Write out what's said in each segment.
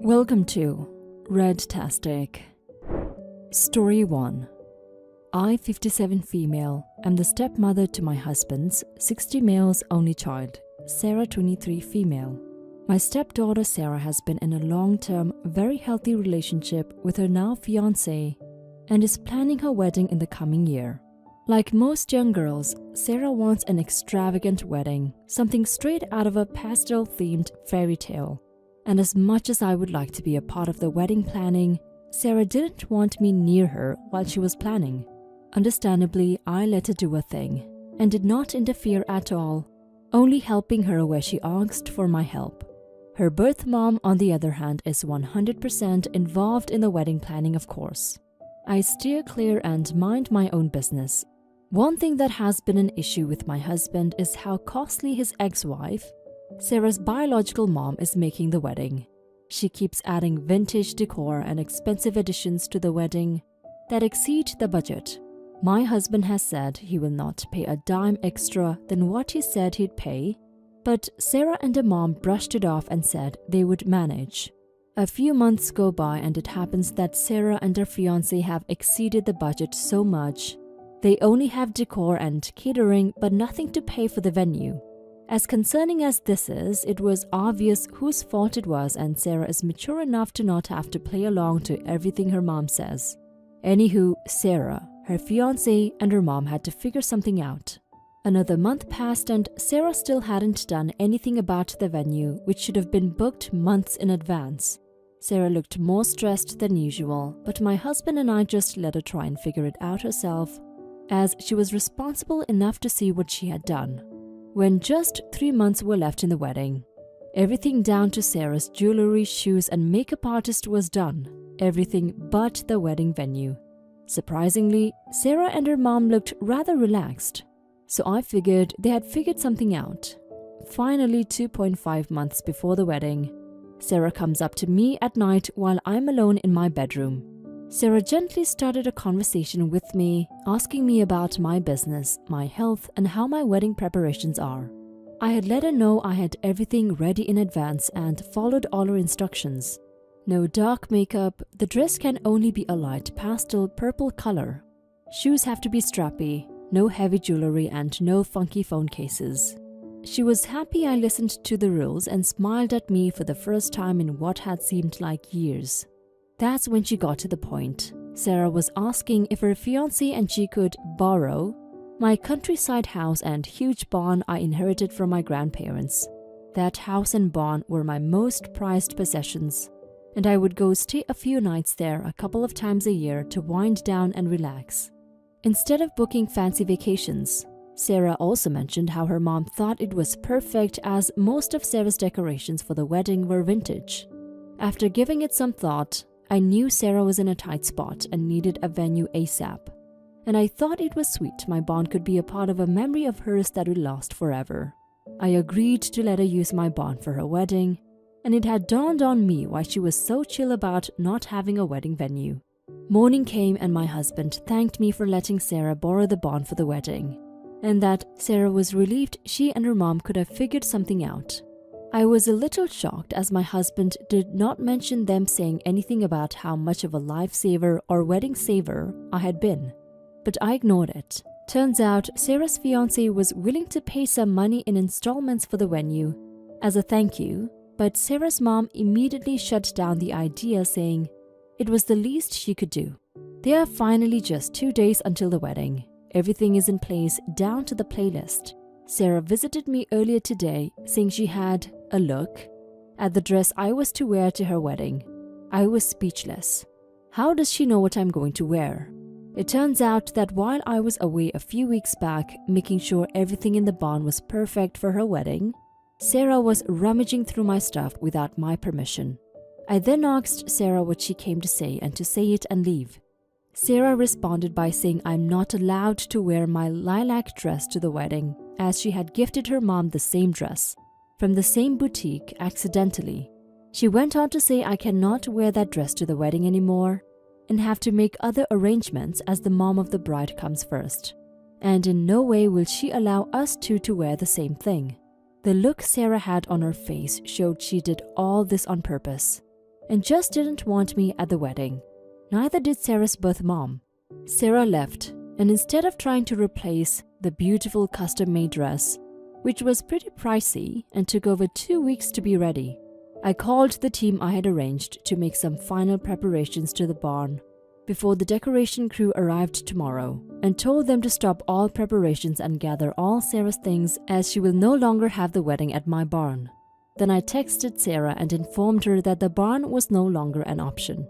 Welcome to Redtastic. Story 1. I, 57 female, am the stepmother to my husband's 60 males only child, Sarah, 23 female. My stepdaughter Sarah has been in a long-term, very healthy relationship with her now fiancé and is planning her wedding in the coming year. Like most young girls, Sarah wants an extravagant wedding, something straight out of a pastel-themed fairy tale. And as much as I would like to be a part of the wedding planning, Sarah didn't want me near her while she was planning. Understandably, I let her do her thing and did not interfere at all, only helping her where she asked for my help. Her birth mom, on the other hand, is 100% involved in the wedding planning, of course. I steer clear and mind my own business. One thing that has been an issue with my husband is how costly his ex-wife, Sarah's biological mom, is making the wedding. She keeps adding vintage decor and expensive additions to the wedding that exceed the budget. My husband has said he will not pay a dime extra than what he said he'd pay, but Sarah and her mom brushed it off and said they would manage. A few months go by and it happens that Sarah and her fiancé have exceeded the budget so much. They only have decor and catering but nothing to pay for the venue. As concerning as this is, it was obvious whose fault it was, and Sarah is mature enough to not have to play along to everything her mom says. Anywho, Sarah, her fiancé, and her mom had to figure something out. Another month passed and Sarah still hadn't done anything about the venue, which should have been booked months in advance. Sarah looked more stressed than usual, but my husband and I just let her try and figure it out herself, as she was responsible enough to see what she had done. When just 3 months were left in the wedding, everything down to Sarah's jewelry, shoes, and makeup artist was done, everything but the wedding venue. Surprisingly, Sarah and her mom looked rather relaxed, so I figured they had figured something out. Finally, 2.5 months before the wedding, Sarah comes up to me at night while I'm alone in my bedroom. Sarah gently started a conversation with me, asking me about my business, my health, and how my wedding preparations are. I had let her know I had everything ready in advance and followed all her instructions. No dark makeup, the dress can only be a light pastel purple color. Shoes have to be strappy, no heavy jewelry, and no funky phone cases. She was happy I listened to the rules and smiled at me for the first time in what had seemed like years. That's when she got to the point. Sarah was asking if her fiancé and she could borrow my countryside house and huge barn I inherited from my grandparents. That house and barn were my most prized possessions, and I would go stay a few nights there a couple of times a year to wind down and relax. Instead of booking fancy vacations, Sarah also mentioned how her mom thought it was perfect as most of Sarah's decorations for the wedding were vintage. After giving it some thought, I knew Sarah was in a tight spot and needed a venue ASAP. And I thought it was sweet my barn could be a part of a memory of hers that would last forever. I agreed to let her use my barn for her wedding, and it had dawned on me why she was so chill about not having a wedding venue. Morning came and my husband thanked me for letting Sarah borrow the barn for the wedding, and that Sarah was relieved she and her mom could have figured something out. I was a little shocked as my husband did not mention them saying anything about how much of a lifesaver or wedding saver I had been, but I ignored it. Turns out Sarah's fiancé was willing to pay some money in installments for the venue as a thank you, but Sarah's mom immediately shut down the idea, saying it was the least she could do. There are finally just 2 days until the wedding. Everything is in place down to the playlist. Sarah visited me earlier today, saying she had a look at the dress I was to wear to her wedding. I was speechless. How does she know what I'm going to wear? It turns out that while I was away a few weeks back, making sure everything in the barn was perfect for her wedding, Sarah was rummaging through my stuff without my permission. I then asked Sarah what she came to say and to say it and leave. Sarah responded by saying I'm not allowed to wear my lilac dress to the wedding, as she had gifted her mom the same dress from the same boutique accidentally. She went on to say I cannot wear that dress to the wedding anymore and have to make other arrangements as the mom of the bride comes first. And in no way will she allow us two to wear the same thing. The look Sarah had on her face showed she did all this on purpose. and just didn't want me at the wedding. Neither did Sarah's birth mom. Sarah left, and instead of trying to replace the beautiful custom-made dress, which was pretty pricey and took over 2 weeks to be ready, I called the team I had arranged to make some final preparations to the barn before the decoration crew arrived tomorrow, and told them to stop all preparations and gather all Sarah's things, as she will no longer have the wedding at my barn. Then I texted Sarah and informed her that the barn was no longer an option.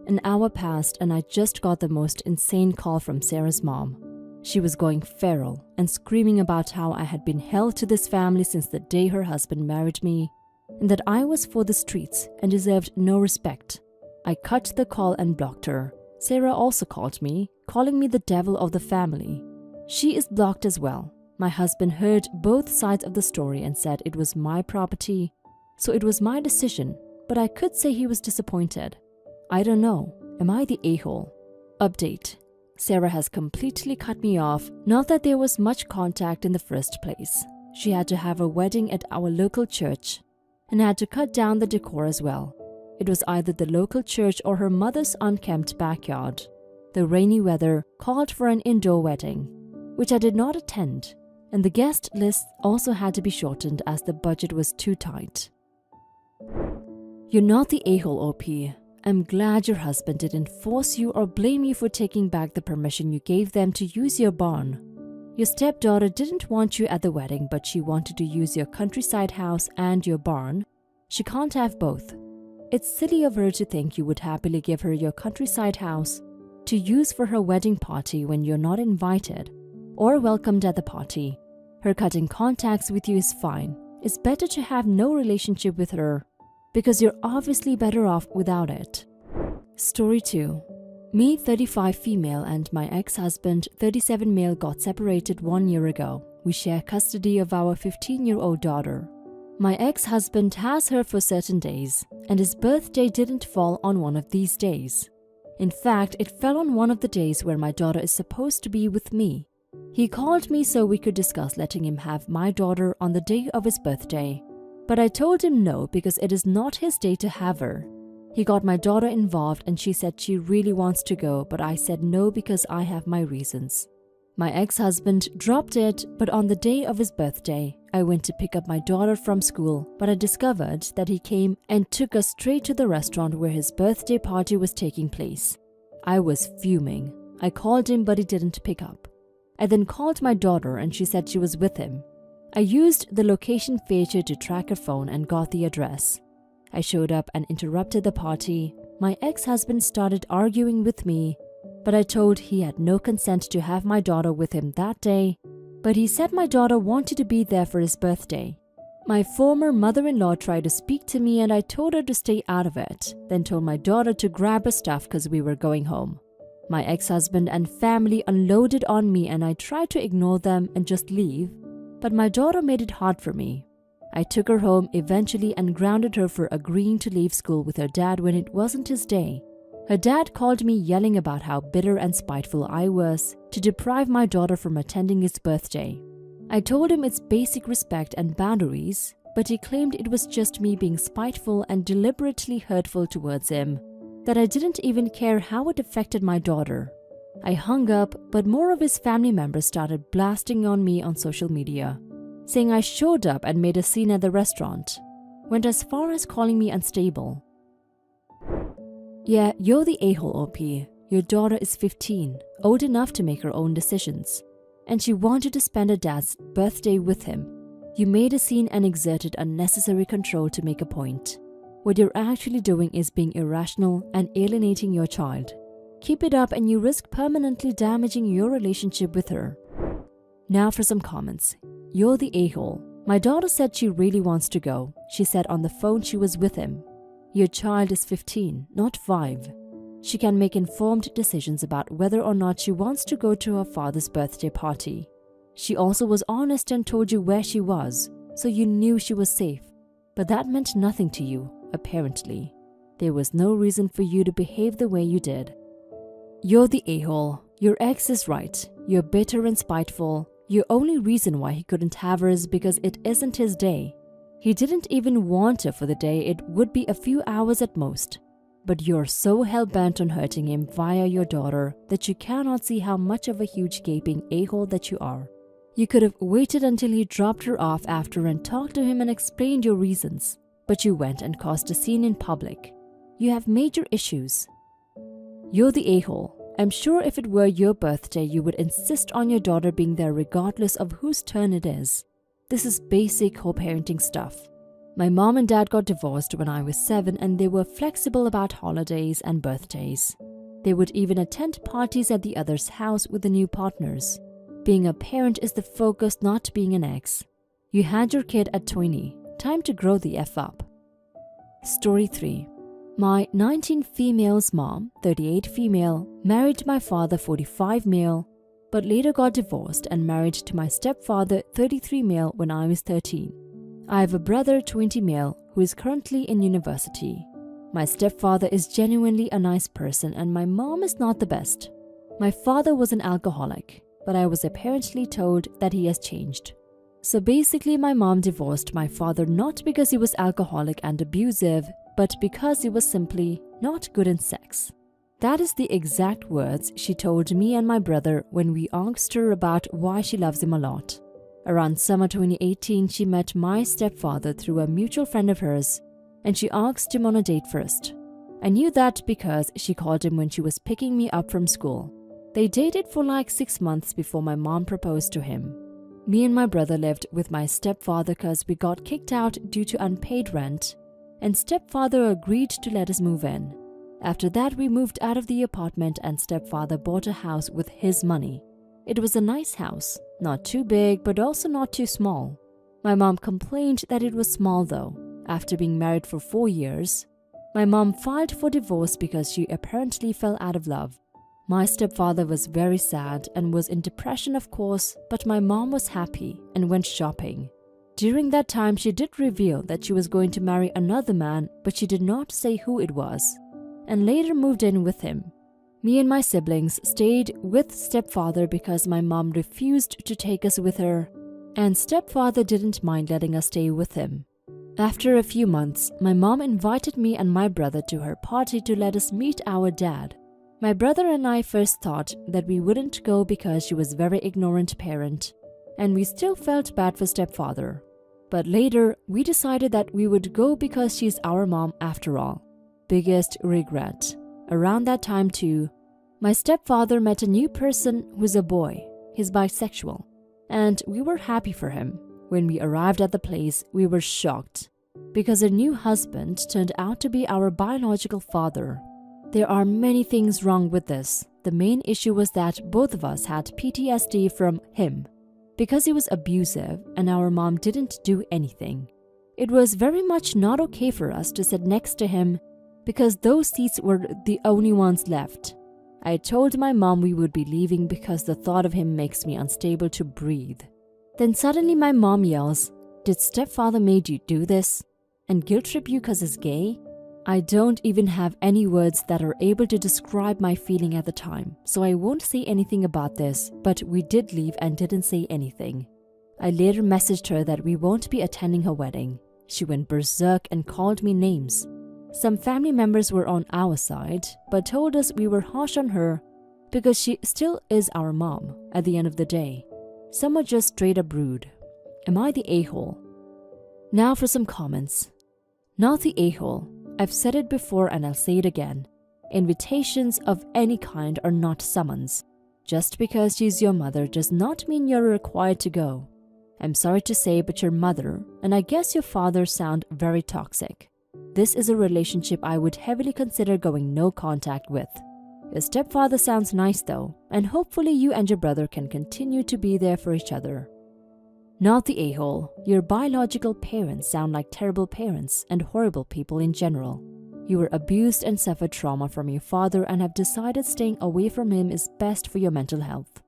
An hour passed and I just got the most insane call from Sarah's mom. She was going feral and screaming about how I had been held to this family since the day her husband married me, and that I was for the streets and deserved no respect. I cut the call and blocked her. Sarah also called me, calling me the devil of the family. She is blocked as well. My husband heard both sides of the story and said it was my property, so it was my decision, but I could say he was disappointed. I don't know. Am I the a-hole? Update. Sarah has completely cut me off, not that there was much contact in the first place. She had to have a wedding at our local church and had to cut down the decor as well. It was either the local church or her mother's unkempt backyard. The rainy weather called for an indoor wedding, which I did not attend, and the guest list also had to be shortened as the budget was too tight. You're not the a-hole, OP. I'm glad your husband didn't force you or blame you for taking back the permission you gave them to use your barn. Your stepdaughter didn't want you at the wedding, but she wanted to use your countryside house and your barn. She can't have both. It's silly of her to think you would happily give her your countryside house to use for her wedding party when you're not invited or welcomed at the party. Her cutting contacts with you is fine. It's better to have no relationship with her because you're obviously better off without it. Story 2. Me, 35 female, and my ex-husband, 37 male, got separated 1 year ago. We share custody of our 15-year-old daughter. My ex-husband has her for certain days, and his birthday didn't fall on one of these days. In fact, it fell on one of the days where my daughter is supposed to be with me. He called me so we could discuss letting him have my daughter on the day of his birthday. But I told him no because it is not his day to have her. He got my daughter involved and she said she really wants to go, but I said no because I have my reasons. My ex-husband dropped it, but on the day of his birthday, I went to pick up my daughter from school, but I discovered that he came and took us straight to the restaurant where his birthday party was taking place. I was fuming. I called him, but he didn't pick up. I then called my daughter and she said she was with him. I used the location feature to track her phone and got the address. I showed up and interrupted the party. My ex-husband started arguing with me, but I told he had no consent to have my daughter with him that day, but he said my daughter wanted to be there for his birthday. My former mother-in-law tried to speak to me and I told her to stay out of it, then told my daughter to grab her stuff because we were going home. My ex-husband and family unloaded on me and I tried to ignore them and just leave, but my daughter made it hard for me. I took her home eventually and grounded her for agreeing to leave school with her dad when it wasn't his day. Her dad called me yelling about how bitter and spiteful I was to deprive my daughter from attending his birthday. I told him it's basic respect and boundaries, but he claimed it was just me being spiteful and deliberately hurtful towards him, that I didn't even care how it affected my daughter. I hung up, but more of his family members started blasting on me on social media, saying I showed up and made a scene at the restaurant, went as far as calling me unstable. Yeah, you're the a-hole, OP. Your daughter is 15, old enough to make her own decisions, and she wanted to spend her dad's birthday with him. You made a scene and exerted unnecessary control to make a point. What you're actually doing is being irrational and alienating your child. Keep it up and you risk permanently damaging your relationship with her. Now for some comments. You're the a-hole. My daughter said she really wants to go. She said on the phone she was with him. Your child is 15, not 5. She can make informed decisions about whether or not she wants to go to her father's birthday party. She also was honest and told you where she was, so you knew she was safe. But that meant nothing to you, apparently. There was no reason for you to behave the way you did. You're the a-hole. Your ex is right. You're bitter and spiteful. Your only reason why he couldn't have her is because it isn't his day. He didn't even want her for the day, it would be a few hours at most. But you're so hell-bent on hurting him via your daughter that you cannot see how much of a huge gaping a-hole that you are. You could have waited until he dropped her off after and talked to him and explained your reasons. But you went and caused a scene in public. You have major issues. You're the a-hole. I'm sure if it were your birthday, you would insist on your daughter being there regardless of whose turn it is. This is basic co-parenting stuff. My mom and dad got divorced when I was 7 and they were flexible about holidays and birthdays. They would even attend parties at the other's house with the new partners. Being a parent is the focus, not being an ex. You had your kid at 20. Time to grow the F up. Story 3. My 19 female's mom, 38 female, married to my father, 45 male, but later got divorced and married to my stepfather, 33 male, when I was 13. I have a brother, 20 male, who is currently in university. My stepfather is genuinely a nice person and my mom is not the best. My father was an alcoholic, but I was apparently told that he has changed. So basically my mom divorced my father not because he was alcoholic and abusive, but because he was simply not good in sex. That is the exact words she told me and my brother when we asked her about why she loves him a lot. Around summer 2018, she met my stepfather through a mutual friend of hers, and she asked him on a date first. I knew that because she called him when she was picking me up from school. They dated for like 6 months before my mom proposed to him. Me and my brother lived with my stepfather because we got kicked out due to unpaid rent, and stepfather agreed to let us move in. After that, we moved out of the apartment and stepfather bought a house with his money. It was a nice house, not too big but also not too small. My mom complained that it was small though. After being married for 4 years, my mom filed for divorce because she apparently fell out of love. My stepfather was very sad and was in depression of course, but my mom was happy and went shopping. During that time, she did reveal that she was going to marry another man, but she did not say who it was, and later moved in with him. Me and my siblings stayed with stepfather because my mom refused to take us with her, and stepfather didn't mind letting us stay with him. After a few months, my mom invited me and my brother to her party to let us meet our dad. My brother and I first thought that we wouldn't go because she was a very ignorant parent, and we still felt bad for stepfather. But later, we decided that we would go because she's our mom after all. Biggest regret. Around that time too, my stepfather met a new person who's a boy. He's bisexual, and we were happy for him. When we arrived at the place, we were shocked because her new husband turned out to be our biological father. There are many things wrong with this. The main issue was that both of us had PTSD from him because he was abusive and our mom didn't do anything. It was very much not okay for us to sit next to him because those seats were the only ones left. I told my mom we would be leaving because the thought of him makes me unstable to breathe. Then suddenly my mom yells, "Did stepfather made you do this? And guilt trip you cause he's gay?" I don't even have any words that are able to describe my feeling at the time, so I won't say anything about this, but we did leave and didn't say anything. I later messaged her that we won't be attending her wedding. She went berserk and called me names. Some family members were on our side, but told us we were harsh on her because she still is our mom at the end of the day. Some are just straight up rude. Am I the a-hole? Now for some comments. Not the a-hole. I've said it before and I'll say it again. Invitations of any kind are not summons. Just because she's your mother does not mean you're required to go. I'm sorry to say, but your mother, and I guess your father, sound very toxic. This is a relationship I would heavily consider going no contact with. Your stepfather sounds nice though, and hopefully you and your brother can continue to be there for each other. Not the a-hole. Your biological parents sound like terrible parents and horrible people in general. You were abused and suffered trauma from your father and have decided staying away from him is best for your mental health.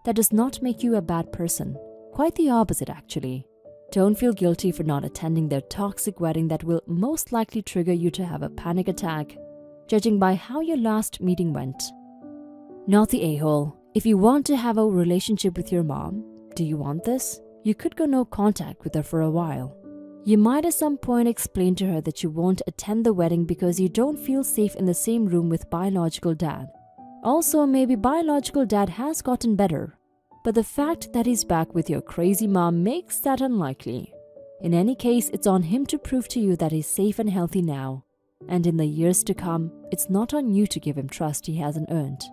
That does not make you a bad person. Quite the opposite actually. Don't feel guilty for not attending their toxic wedding that will most likely trigger you to have a panic attack, judging by how your last meeting went. Not the a-hole. If you want to have a relationship with your mom, do you want this? You could go no contact with her for a while. You might at some point explain to her that you won't attend the wedding because you don't feel safe in the same room with biological dad. Also, maybe biological dad has gotten better, but the fact that he's back with your crazy mom makes that unlikely. In any case, it's on him to prove to you that he's safe and healthy now. And in the years to come, it's not on you to give him trust he hasn't earned.